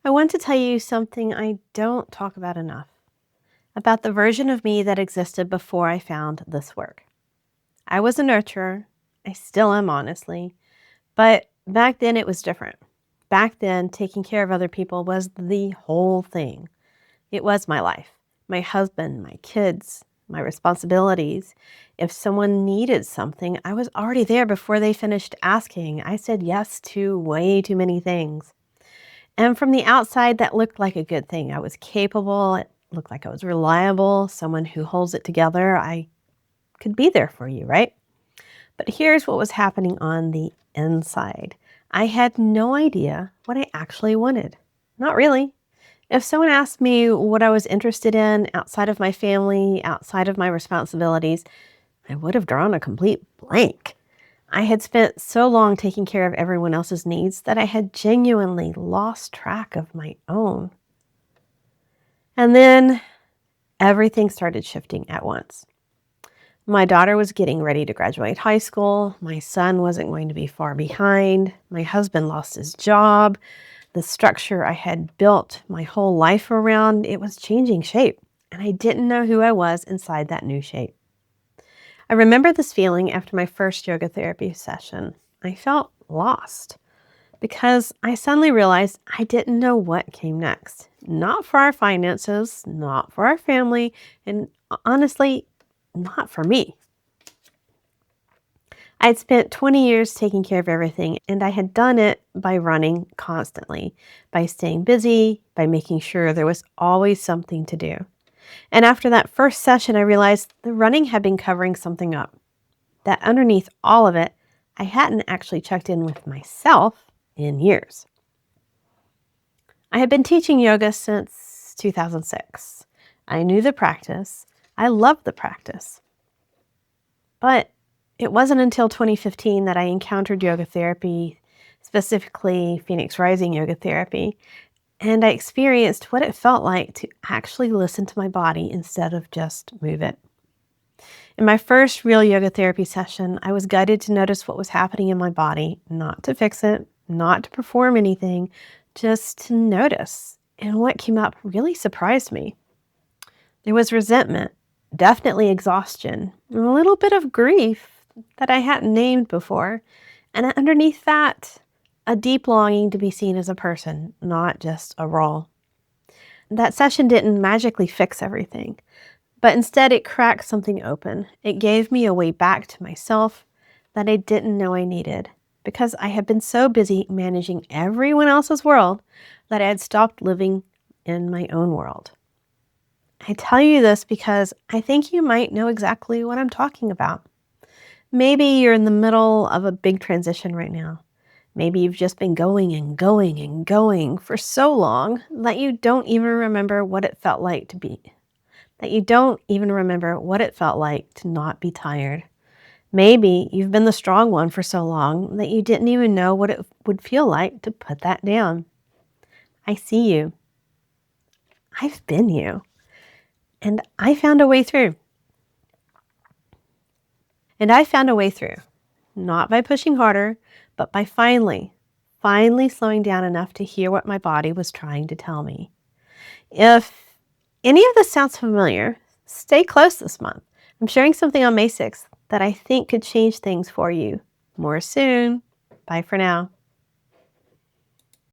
I want to tell you something I don't talk about enough about the version of me that existed before I found this work. I was a nurturer. I still am, honestly. But back then it was different. Back then, taking care of other people was the whole thing. It was my life, my husband, my kids, my responsibilities. If someone needed something, I was already there before they finished asking. I said yes to way too many things. And from the outside, that looked like a good thing. I was capable. It looked like I was reliable, someone who holds it together. I could be there for you, right? But here's what was happening on the inside. I had no idea what I actually wanted. Not really. If someone asked me what I was interested in outside of my family, outside of my responsibilities, I would have drawn a complete blank. I had spent so long taking care of everyone else's needs that I had genuinely lost track of my own. And then everything started shifting at once. My daughter was getting ready to graduate high school. My son wasn't going to be far behind. My husband lost his job. The structure I had built my whole life around, it was changing shape. And I didn't know who I was inside that new shape. I remember this feeling after my first yoga therapy session. I felt lost because I suddenly realized I didn't know what came next. Not for our finances, not for our family, and honestly, not for me. I'd spent 20 years taking care of everything, and I had done it by running constantly, by staying busy, by making sure there was always something to do. And after that first session, I realized the running had been covering something up. That underneath all of it, I hadn't actually checked in with myself in years. I had been teaching yoga since 2006. I knew the practice. I loved the practice. But it wasn't until 2015 that I encountered yoga therapy, specifically Phoenix Rising yoga therapy, and I experienced what it felt like to actually listen to my body instead of just move it. In my first real yoga therapy session, I was guided to notice what was happening in my body, not to fix it, not to perform anything, just to notice. And what came up really surprised me. There was resentment, definitely exhaustion, and a little bit of grief that I hadn't named before. And underneath that, a deep longing to be seen as a person, not just a role. That session didn't magically fix everything, but instead it cracked something open. It gave me a way back to myself that I didn't know I needed because I had been so busy managing everyone else's world that I had stopped living in my own world. I tell you this because I think you might know exactly what I'm talking about. Maybe you're in the middle of a big transition right now. Maybe you've just been going and going and going for so long that you don't even remember what it felt like to be, that you don't even remember what it felt like to not be tired. Maybe you've been the strong one for so long that you didn't even know what it would feel like to put that down. I see you. I've been you. And I found a way through. Not by pushing harder, but by finally slowing down enough to hear what my body was trying to tell me. If any of this sounds familiar, stay close this month. I'm sharing something on May 6th that I think could change things for you. More soon. Bye for now.